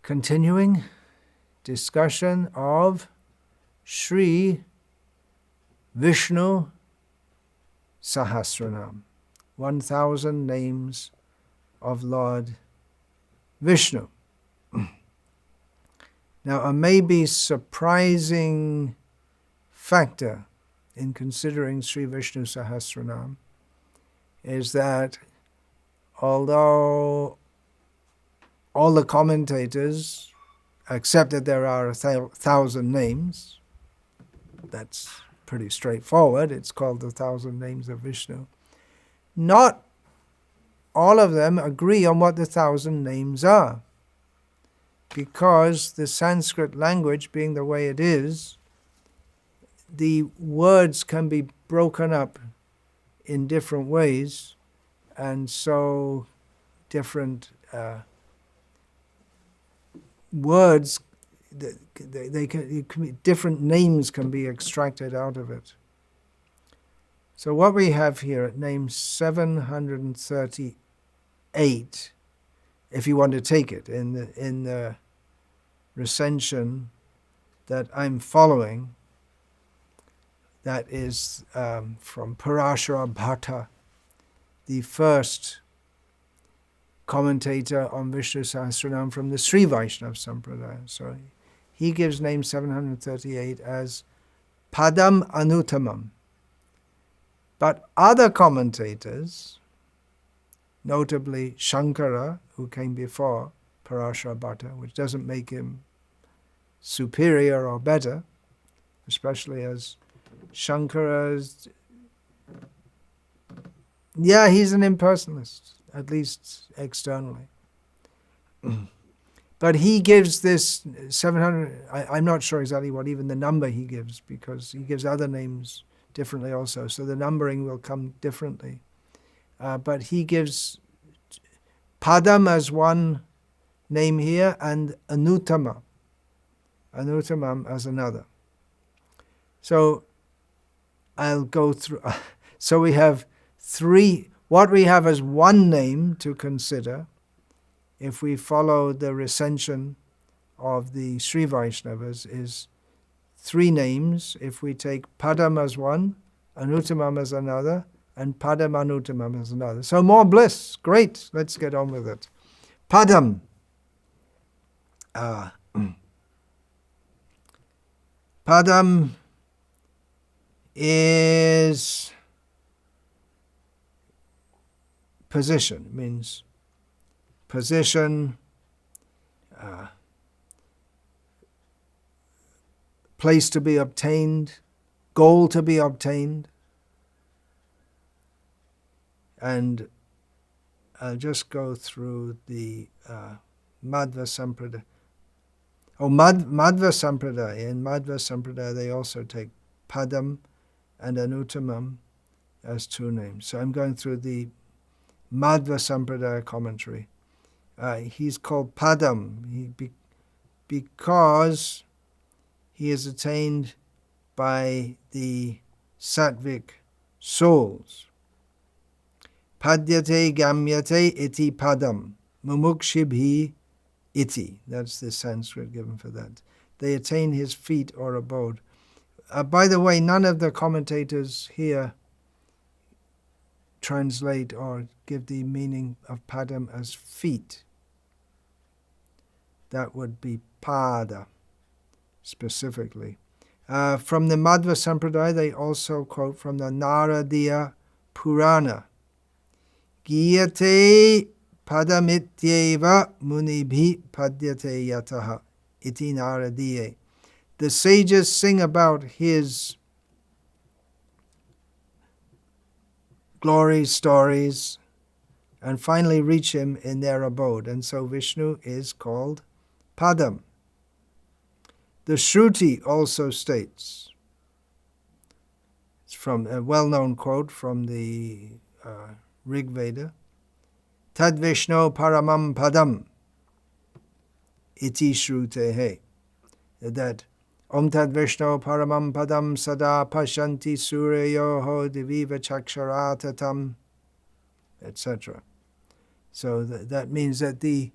Continuing discussion of Sri Vishnu Sahasranama, 1,000 names of Lord Vishnu. Now, a maybe surprising factor in considering Sri Vishnu Sahasranama is that although all the commentators accept that there are 1,000 names, that's pretty straightforward, it's called the 1,000 names of Vishnu, not all of them agree on what the 1,000 names are. Because the Sanskrit language being the way it is, the words can be broken up in different ways, and so different words, different names can be extracted out of it. So what we have here at name 738, if you want to take it in the recension that I'm following, that is from Parashara Bhatta, the first commentator on Vishnu Sahasranam from the Sri Vaishnava Sampradaya. So he gives name 738 as Padam Anuttamam. But other commentators, notably Shankara, who came before Parashara Bhatta, which doesn't make him superior or better, especially as Shankara's, he's an impersonalist, at least externally. But he gives this 700, I'm not sure exactly what even the number he gives, because he gives other names differently also, so the numbering will come differently. But he gives Padam as one name here, and Anuttamam as another. So I'll go through. So we have three. What we have as one name to consider, if we follow the recension of the Sri Vaishnavas, is three names. If we take Padam as one, Anuttamam as another, and Padam Anuttamam as another. So more bliss. Great. Let's get on with it. Padam. Padam is position. It means position, place to be obtained, goal to be obtained. And I'll just go through the Madhva Sampradaya. Madhva Sampradaya. In Madhva Sampradaya, they also take Padam and Anuttamam as two names. So I'm going through the Madhva Sampradaya commentary. He's called Padam because he is attained by the sattvic souls. Padyate gamyate iti padam, mumukshibhi iti. That's the Sanskrit given for that. They attain his feet or abode. By the way, none of the commentators here translate or give the meaning of padam as feet. That would be pada, specifically. From the Madhva Sampradaya, they also quote from the Naradiya Purana. Giyate padamityeva munibhi padyate yataha iti naradiye. The sages sing about his glory stories and finally reach him in their abode. And so Vishnu is called Padam. The Shruti also states, it's from a well-known quote from the Rig Veda, Tad Vishnu Paramam Padam iti Shrutehe, that Om Tad Vishnu Paramam Padam Sada Pashanti Suryoho Diviva Chaksharatam, etc. So that means that the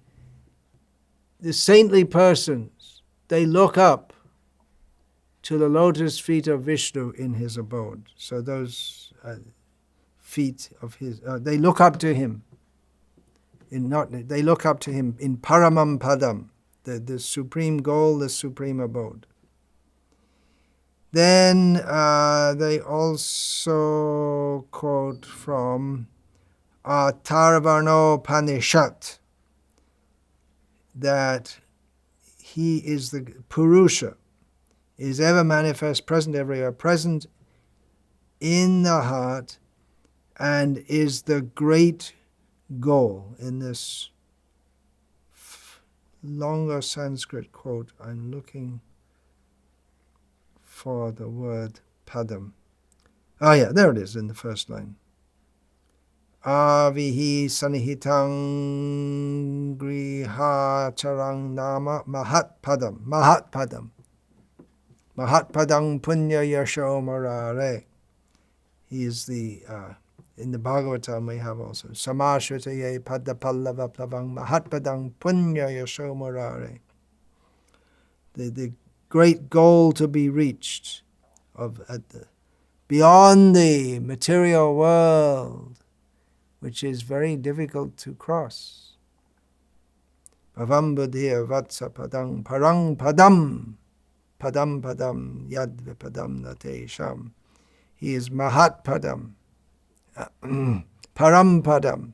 the saintly persons, they look up to the lotus feet of Vishnu in his abode. So those feet of his, they look up to him. They look up to him in Paramam Padam, the supreme goal, the supreme abode. Then they also quote from Tarvarno Panishat that he is the Purusha, is ever manifest, present everywhere, present in the heart, and is the great goal. In this longer Sanskrit quote, I'm looking for the word Padam. Oh yeah, there it is in the first line. Avihi sanihitang griha charang nama mahat padam. Mahat padam. Mahat padam punya yasho marare. He is the, in the Bhagavatam we have also, Samashvataye pada pallava plavang mahat padam punya yasho marare. The great goal to be reached beyond the material world, which is very difficult to cross. Bhavam buddhya vatsa padam parang padam. Padam padam yad vipadam natesham. He is Mahat Padam. Param Padam.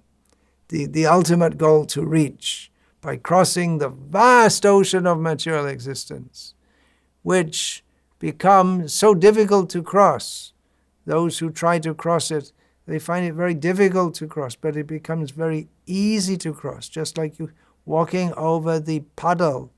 The ultimate goal to reach by crossing the vast ocean of material existence, which becomes so difficult to cross. Those who try to cross it, they find it very difficult to cross, but it becomes very easy to cross, just like you walking over the puddle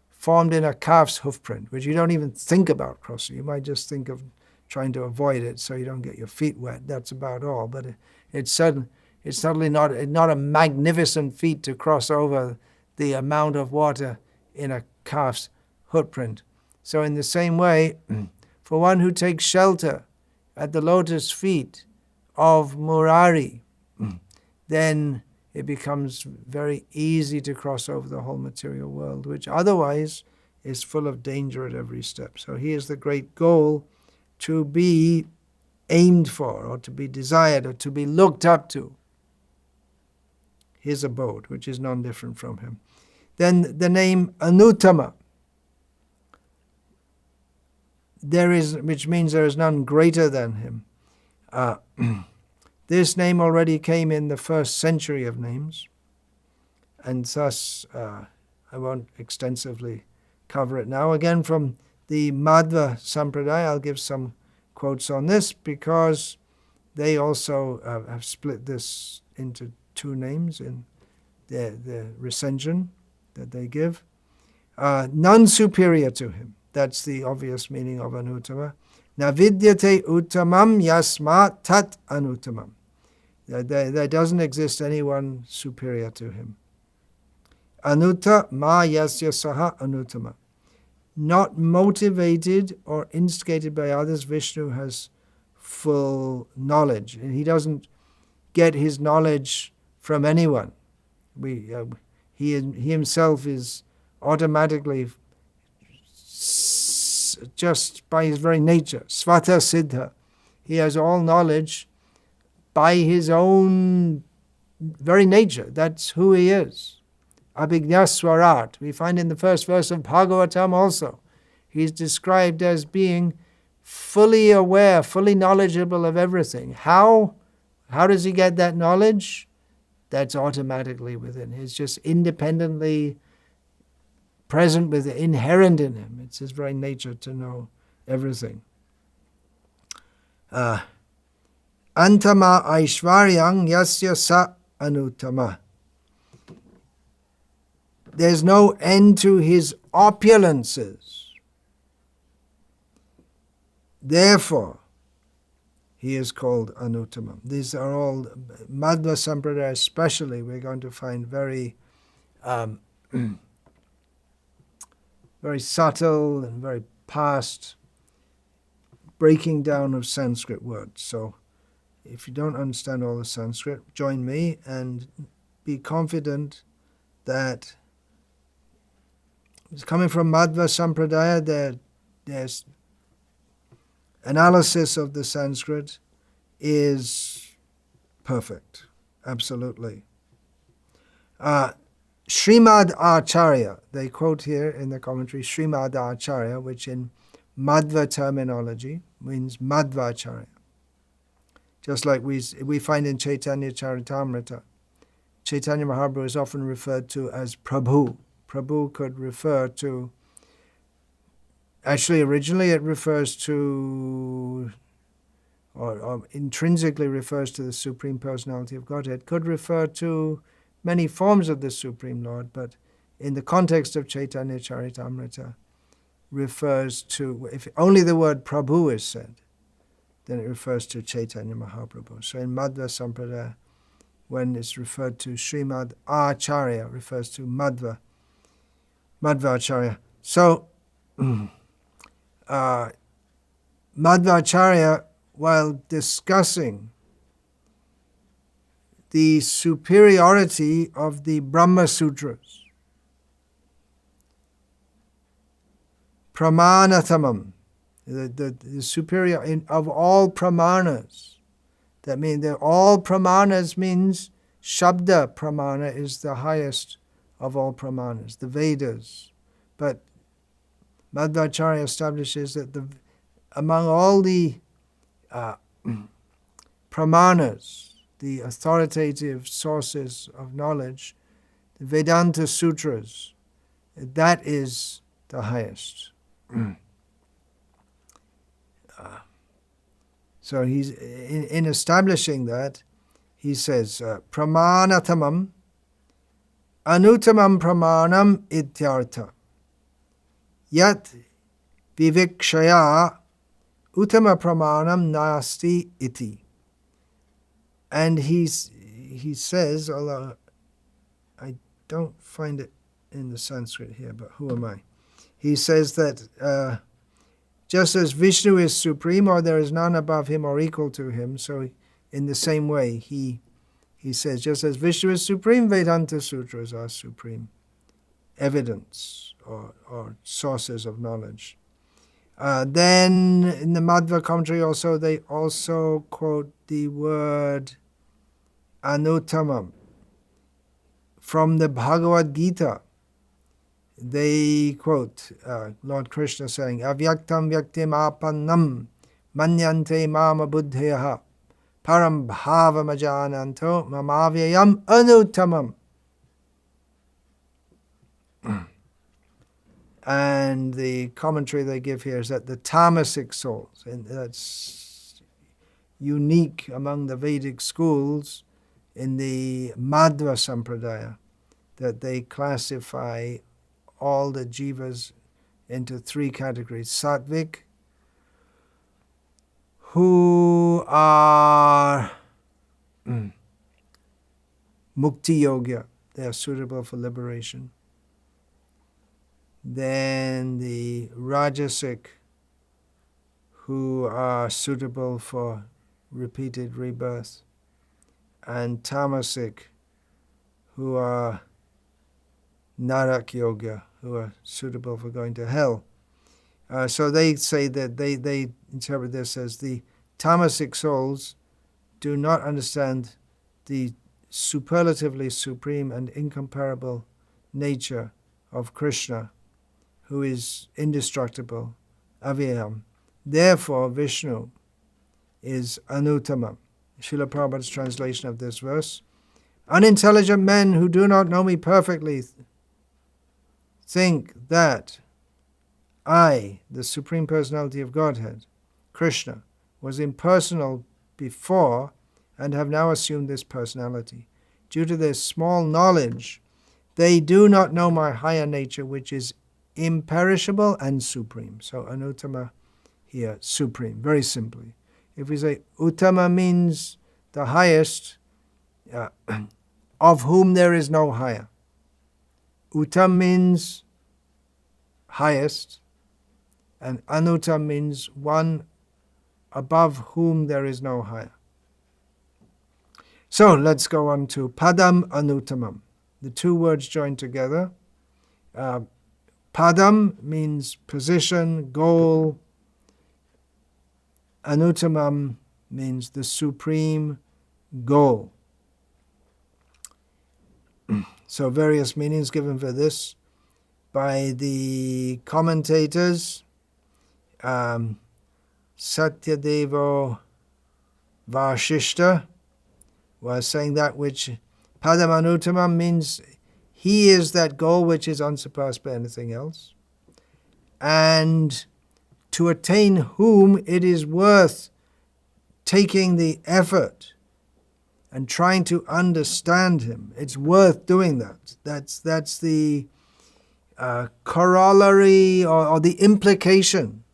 formed in a calf's hoofprint, which you don't even think about crossing. You might just think of trying to avoid it so you don't get your feet wet. That's about all. But it's certainly not a magnificent feat to cross over the amount of water in a calf's footprint. So in the same way, for one who takes shelter at the lotus feet of Murari, then it becomes very easy to cross over the whole material world, which otherwise is full of danger at every step. So he is the great goal to be aimed for, or to be desired, or to be looked up to. His abode, which is non-different from him. Then the name Anuttamam, which means there is none greater than him. This name already came in the first century of names, and thus I won't extensively cover it now. Again, from the Madhva Sampradaya, I'll give some quotes on this because they also have split this into two names in the recension that they give. None superior to him. That's the obvious meaning of Anuttama. Navidyate uttamam yasmat tat anuttamam. There doesn't exist anyone superior to him. Anutta ma yasya saha anuttama. Not motivated or instigated by others, Vishnu has full knowledge. And he doesn't get his knowledge from anyone. He himself is automatically, just by his very nature, svata siddha. He has all knowledge by his own very nature. That's who he is. Abhignaswarat. We find in the first verse of Bhagavatam also, he's described as being fully aware, fully knowledgeable of everything. How does he get that knowledge? That's automatically within. It's just independently present with it, inherent in him. It's his very nature to know everything. Antama aishvaryang yasya sa anuttama. There's no end to his opulences. Therefore, he is called Anuttamam. These are all, Madhva Sampradaya especially, we're going to find very very subtle and very past breaking down of Sanskrit words. So if you don't understand all the Sanskrit, join me and be confident that It's coming from Madhva Sampradaya. There's analysis of the Sanskrit is perfect, absolutely. Srimad Acharya, they quote here in the commentary, Srimad Acharya, which in Madhva terminology means Madhvacharya. Just like we find in Chaitanya Charitamrita, Chaitanya Mahaprabhu is often referred to as Prabhu. Prabhu could refer to, actually originally it refers to, or intrinsically refers to the Supreme Personality of Godhead, could refer to many forms of the Supreme Lord, but in the context of Chaitanya Charitamrita, refers to, if only the word Prabhu is said, then it refers to Chaitanya Mahaprabhu. So in Madhva Sampradaya, when it's referred to Srimad Acharya, refers to Madhvacharya. So Madhvacharya, while discussing the superiority of the Brahma Sutras, Pramanathamam, the superior of all pramanas. That means that all pramanas means Shabda Pramana is the highest of all pramanas, the Vedas. But Madhvacharya establishes that among all the pramanas, the authoritative sources of knowledge, the Vedanta Sutras, that is the highest. So he's in establishing that, he says, Pramanathamam, Anuttamam Pramanam Ityartha, Yat Vivikshaya Uttama Pramanam Nasti Iti. And he says, although I don't find it in the Sanskrit here, but who am I? He says that just as Vishnu is supreme, or there is none above him or equal to him, so in the same way, he says, just as Vishnu is supreme, Vedanta Sutras are supreme evidence or sources of knowledge. Then in the Madhva commentary also, they also quote the word Anuttamam from the Bhagavad Gita. They quote Lord Krishna saying, Avyaktam vyaktim apannam manyante mama buddheyaha param bhava majananto mamavyayam anuttamam. And the commentary they give here is that the tamasic souls, and that's unique among the Vedic schools in the Madhva Sampradaya, that they classify all the jivas into three categories. Sattvic, who are mukti yogya, they are suitable for liberation. Then the Rajasic, who are suitable for repeated rebirth. And Tamasic, who are Narak Yoga, who are suitable for going to hell. So they say that they interpret this as the Tamasic souls do not understand the superlatively supreme and incomparable nature of Krishna, who is indestructible, avyayam. Therefore, Vishnu is Anuttamam. Srila Prabhupada's translation of this verse. Unintelligent men who do not know me perfectly think that I, the Supreme Personality of Godhead, Krishna, was impersonal before and have now assumed this personality. Due to their small knowledge, they do not know my higher nature, which is imperishable and supreme. So Anuttama here, supreme, very simply. If we say Uttama means the highest, of whom there is no higher. Uttam means highest, and Anuttam means one above whom there is no higher. So let's go on to Padam Anuttamam. The two words joined together. Padam means position, goal. Anuttamam means the supreme goal. So various meanings given for this by the commentators. Satyadevo Vashishta was saying that which Padam Anuttamam means he is that goal which is unsurpassed by anything else, and to attain whom it is worth taking the effort and trying to understand him. It's worth doing that. That's the corollary or the implication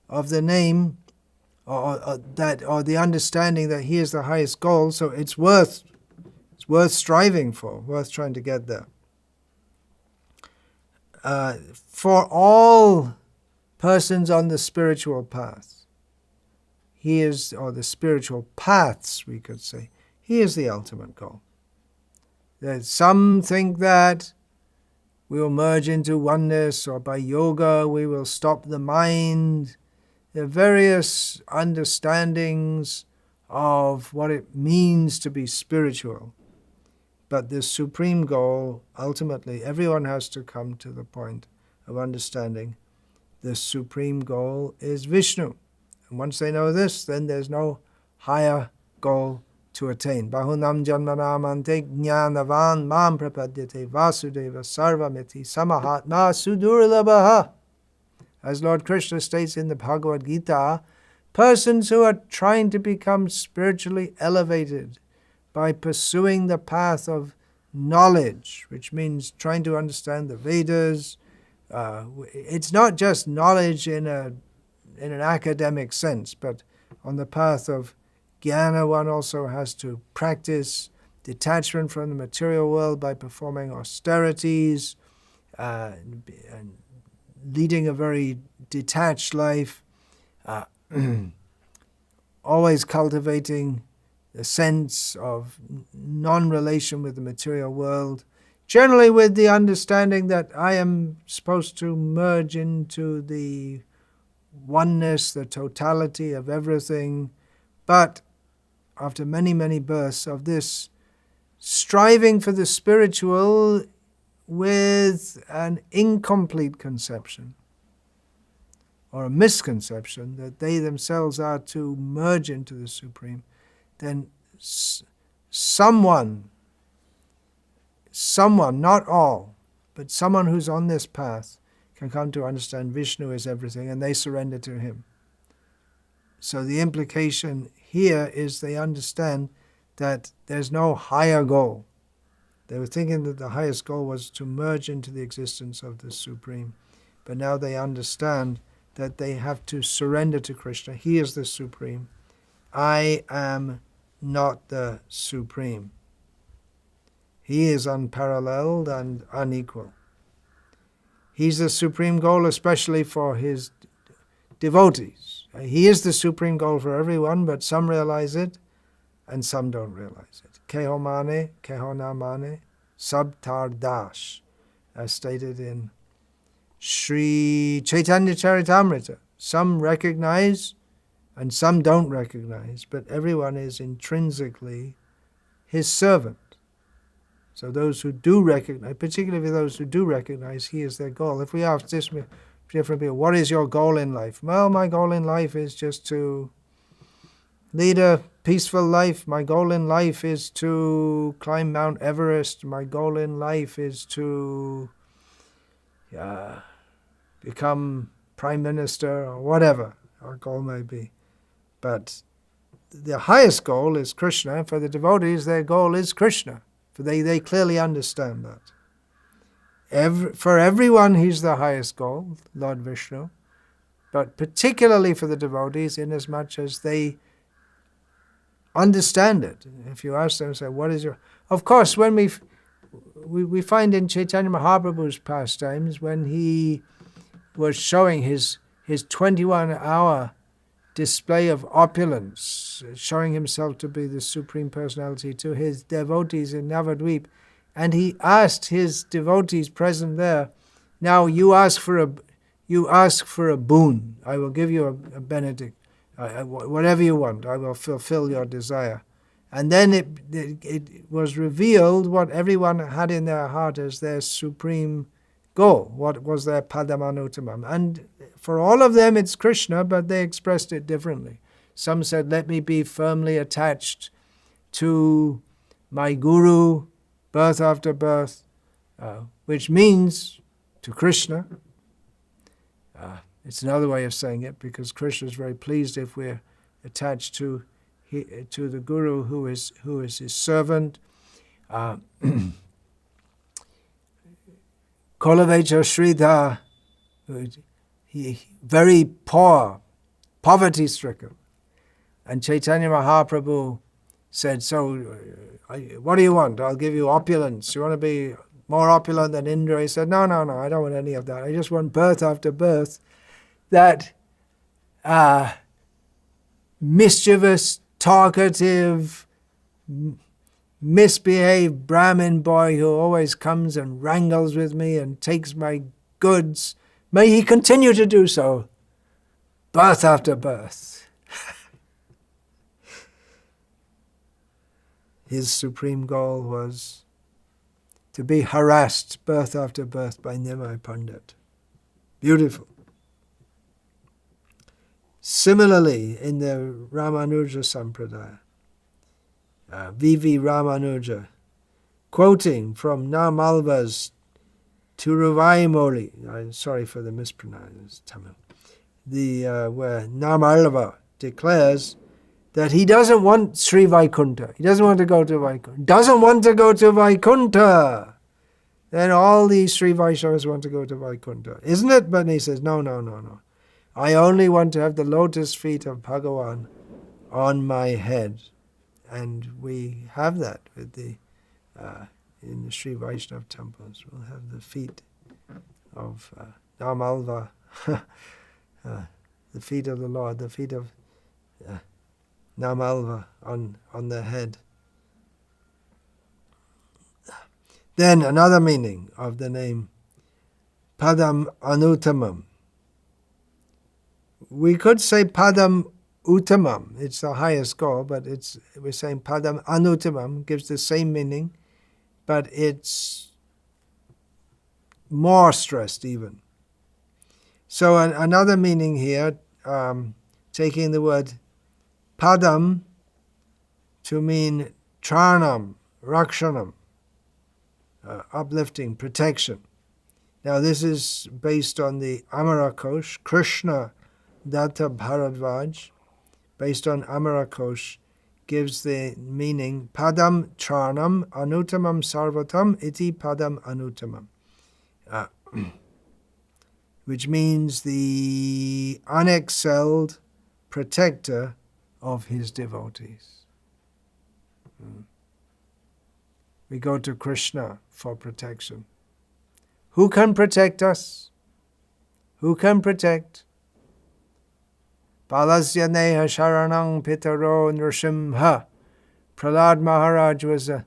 of the name, or the understanding that he is the highest goal. So it's worth striving for, worth trying to get there. For all persons on the spiritual path, he is, or the spiritual paths, we could say, he is the ultimate goal. Some think that we will merge into oneness, or by yoga we will stop the mind. There are various understandings of what it means to be spiritual. But the supreme goal, ultimately, everyone has to come to the point of understanding the supreme goal is Vishnu. And once they know this, then there's no higher goal to attain. Bahunam janmanamante jnanavan mam prapadyate vasudeva sarvamiti samahatma sudurlabhaha. As Lord Krishna states in the Bhagavad Gita, persons who are trying to become spiritually elevated by pursuing the path of knowledge, which means trying to understand the Vedas. It's not just knowledge in an academic sense, but on the path of jnana, one also has to practice detachment from the material world by performing austerities and leading a very detached life, always cultivating the sense of non-relation with the material world, generally with the understanding that I am supposed to merge into the oneness, the totality of everything. But after many, many births of this, striving for the spiritual with an incomplete conception or a misconception that they themselves are to merge into the Supreme, then someone, not all, but someone who's on this path can come to understand Vishnu is everything, and they surrender to him. So the implication here is they understand that there's no higher goal. They were thinking that the highest goal was to merge into the existence of the Supreme, but now they understand that they have to surrender to Krishna. He is the Supreme. I am not the Supreme. He is unparalleled and unequal. He's the supreme goal, especially for his devotees. He is the supreme goal for everyone, but some realize it and some don't realize it. Keho mane, keho na mane, sab tar dash, as stated in Sri Chaitanya Charitamrita. Some recognize and some don't recognize, but everyone is intrinsically his servant. So those who do recognize, particularly those who do recognize he is their goal. If we ask this different people, what is your goal in life? Well, my goal in life is just to lead a peaceful life. My goal in life is to climb Mount Everest. My goal in life is to become prime minister, or whatever our goal may be. But the highest goal is Krishna. For the devotees, their goal is Krishna. For they clearly understand that. For everyone, he's the highest goal, Lord Vishnu. But particularly for the devotees, inasmuch as they understand it. If you ask them, say, what is your... Of course, when we find in Chaitanya Mahaprabhu's pastimes, when he was showing his 21-hour display of opulence, showing himself to be the Supreme Personality to his devotees in Navadvip, and he asked his devotees present there, Now you ask for a boon. I will give you a benedict. Whatever you want, I will fulfill your desire. And then it was revealed what everyone had in their heart as their supreme goal. What was their Padam Anuttamam. And for all of them it's Krishna, but they expressed it differently. Some said, let me be firmly attached to my guru, birth after birth, which means to Krishna. It's another way of saying it, because Krishna is very pleased if we're attached to the guru who is his servant. Kolavecha Sridhar, he very poor, poverty-stricken. And Chaitanya Mahaprabhu said, so what do you want? I'll give you opulence. You want to be more opulent than Indra? He said, no, I don't want any of that. I just want birth after birth. That mischievous, talkative, misbehaved Brahmin boy who always comes and wrangles with me and takes my goods, may he continue to do so, birth after birth. His supreme goal was to be harassed birth after birth by Nimai Pandit. Beautiful. Similarly, in the Ramanuja Sampradaya, V.V. Ramanuja, quoting from Namalva's Tiruvaimoli, I'm sorry for the mispronunciation, Tamil, where Namalva declares that he doesn't want Sri Vaikuntha. He doesn't want to go to Vaikuntha. Doesn't want to go to Vaikuntha. Then all these Sri Vaishnavas want to go to Vaikuntha. Isn't it? But he says, no. I only want to have the lotus feet of Bhagavan on my head. And we have that with in the Sri Vaishnava temples. We'll have the feet of Namalva, the feet of the Lord, the feet of Namalva on their head. Then another meaning of the name, Padam Anuttamam. We could say Padam Uttamam, it's the highest goal, but we're saying Padam Anuttamam gives the same meaning, but it's more stressed even. So another meaning here, taking the word Padam to mean Tranam, Rakshanam, uplifting, protection. Now this is based on the Amarakosh, Krishna Datta Bharadvaj, based on Amarakosh, gives the meaning Padam Tranam Anuttamam Sarvatam iti Padam Anuttamam, which means the unexcelled protector of his devotees. We go to Krishna for protection. Who can protect us? Who can protect? Balasya Neha Sharanang Pitaro Nrsimha. Prahlad Maharaj was a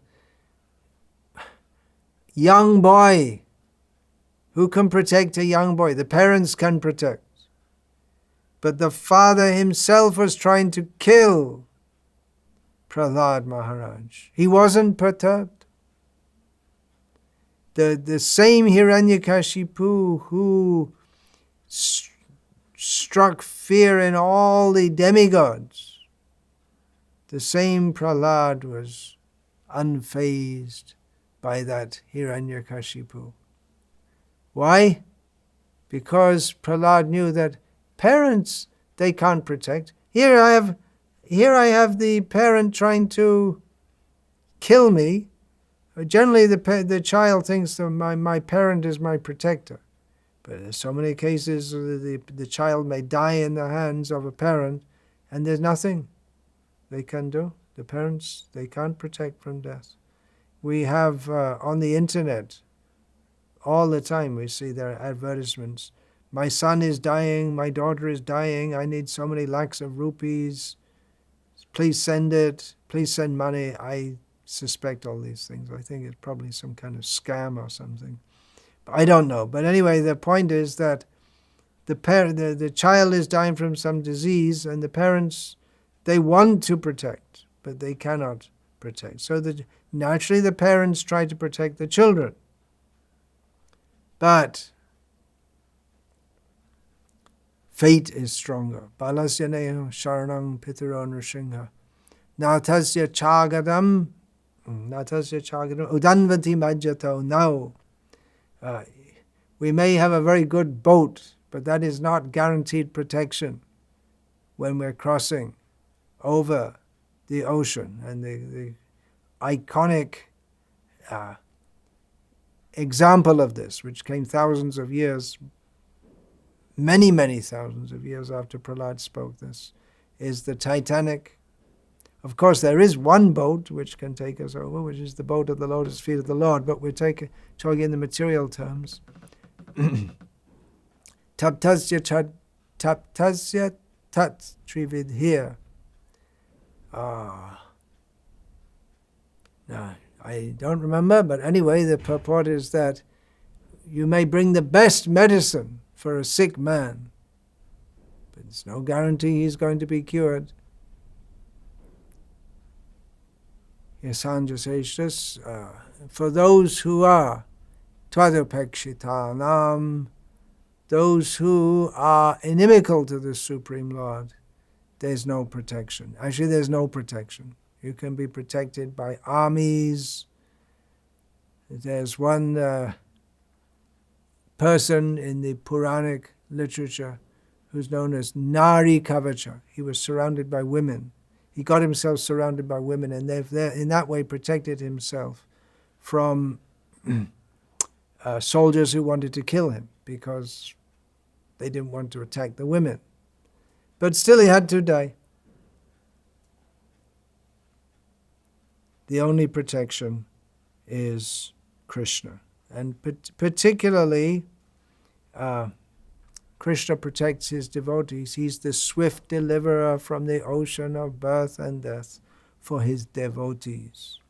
young boy. Who can protect a young boy? The parents can protect. But the father himself was trying to kill Prahlad Maharaj. He wasn't perturbed. The same Hiranyakashipu who struck fear in all the demigods, the same Prahlad was unfazed by that Hiranyakashipu. Why? Because Prahlad knew that parents they can't protect. Here I have the parent trying to kill me. Generally, the child thinks that my parent is my protector. But in so many cases, the child may die in the hands of a parent, and there's nothing they can do. The parents, they can't protect from death. We have on the internet, all the time we see their advertisements. My son is dying, my daughter is dying, I need so many lakhs of rupees. Please send it, please send money. I suspect all these things. I think it's probably some kind of scam or something. I don't know. But anyway, the point is that the child is dying from some disease, and the parents, they want to protect, but they cannot protect. So naturally the parents try to protect the children. But fate is stronger. Balasya neho sharanang pitaro nrsimha. Natasya chagadam udanvati majjato. Now, we may have a very good boat, but that is not guaranteed protection when we're crossing over the ocean. And the iconic example of this, which came thousands of years, many, many thousands of years after Prahlad spoke this, is the Titanic. Of course, there is one boat which can take us over, which is the boat of the lotus feet of the Lord, but we're talking in the material terms. Taptasya tat trividhir. Now, I don't remember, but anyway, the purport is that you may bring the best medicine for a sick man, but it's no guarantee he's going to be cured. Yasanjaseshtas, for those who are tvadupekshitanam, those who are inimical to the Supreme Lord, there's no protection. Actually, there's no protection. You can be protected by armies. There's one person in the Puranic literature who's known as Nari Kavacha. He was surrounded by women. He got himself surrounded by women, and in that way protected himself from soldiers who wanted to kill him because they didn't want to attack the women. But still he had to die. The only protection is Krishna. And particularly, Krishna protects his devotees. He's the swift deliverer from the ocean of birth and death for his devotees.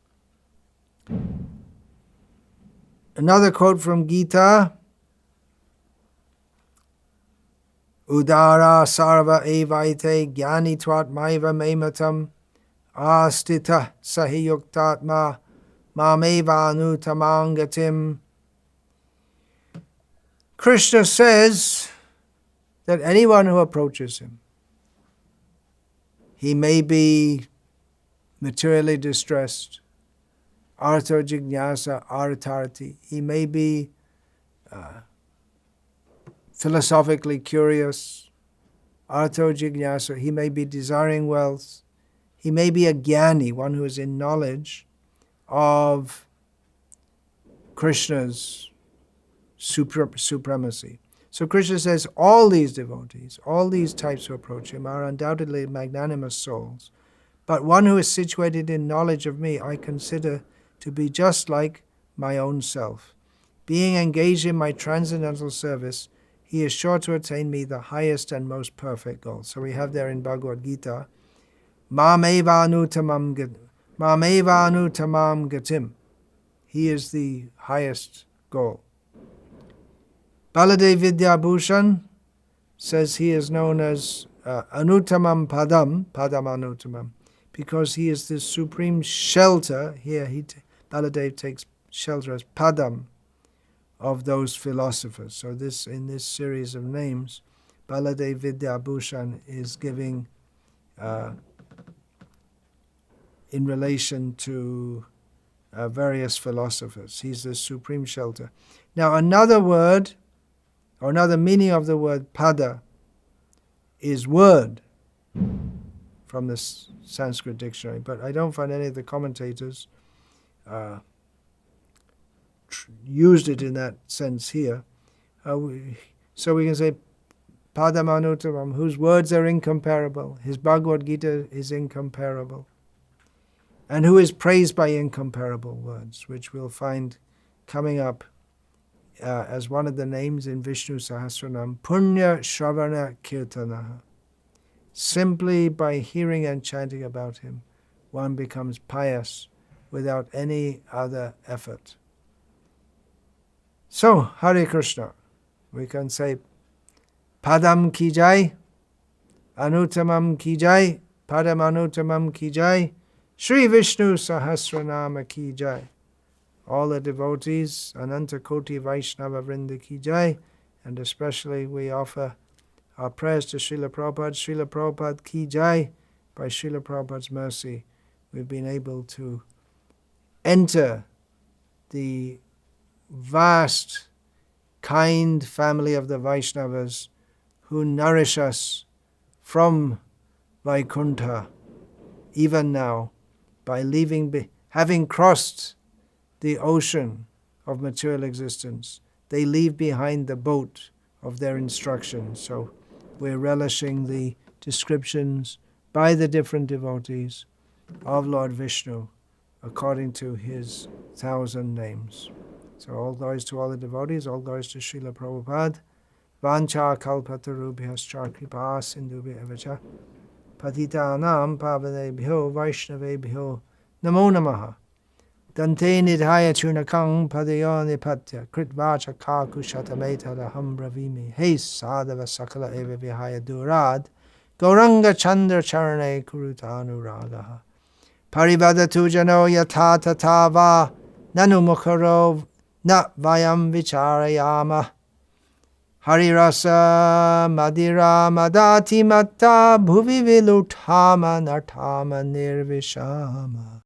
Another quote from Gita. Udara sarva evaite gyani twat maiva mematam astita sahiyuktatma mameva anuttamam gatim. Krishna says that anyone who approaches him, he may be materially distressed, artha jignasa artharti, he may be philosophically curious, artho jignasa, he may be desiring wealth, he may be a jnani, one who is in knowledge of Krishna's supremacy. So Krishna says all these devotees, all these types who approach him are undoubtedly magnanimous souls, but one who is situated in knowledge of me I consider to be just like my own self. Being engaged in my transcendental service, he is sure to attain me the highest and most perfect goal. So we have there in Bhagavad Gita, Mameva Anuttamam gatim. He is the highest goal. Baladev Vidyabhushan says he is known as Anuttamam Padam, Padam Anuttamam, because he is the supreme shelter. Here Baladev takes shelter as Padam of those philosophers. So in this series of names, Baladev Vidyabhushan is giving in relation to various philosophers. He's the supreme shelter. Now another word, or another meaning of the word pada, is word from the Sanskrit dictionary, but I don't find any of the commentators used it in that sense here. So we can say Padam Anuttamam, whose words are incomparable. His Bhagavad Gita is incomparable. And who is praised by incomparable words, which we'll find coming up as one of the names in Vishnu Sahasranama, Punya Shravana Kirtanaha. Simply by hearing and chanting about him, one becomes pious without any other effort. So, Hare Krishna. We can say Padam ki jai, Anuttamam ki jai, Padam Anuttamam ki jai, Sri Vishnu Sahasranama ki jai. All the devotees, Ananta Koti Vaishnava Vrinda ki jai, and especially we offer our prayers to Srila Prabhupada. Srila Prabhupada ki jai. By Srila Prabhupada's mercy, we've been able to enter the vast, kind family of the Vaishnavas who nourish us from Vaikuntha, even now, by having crossed the ocean of material existence. They leave behind the boat of their instruction. So we're relishing the descriptions by the different devotees of Lord Vishnu according to his 1,000 names. So all glories to all the devotees, all glories to Srila Prabhupada. Vancha kalpatarubhyascha kripa sindhubhya evacha patitanam pavanebhyo vaishnavebhyo namo namaha. Dante nidhaya chunakang padayo nipatya kritvacha kakushatameta laham bravimi he sadhava sakala eva vihaya durad Gauranga Chandra Charane Kurutanuragaha Parivadatu Jano Yata Tatava Nanu Mukharo Na Vayam Vicharayama Harirasa Madira Madati Mata Bhuvi Vilutama Nartama Nirvishama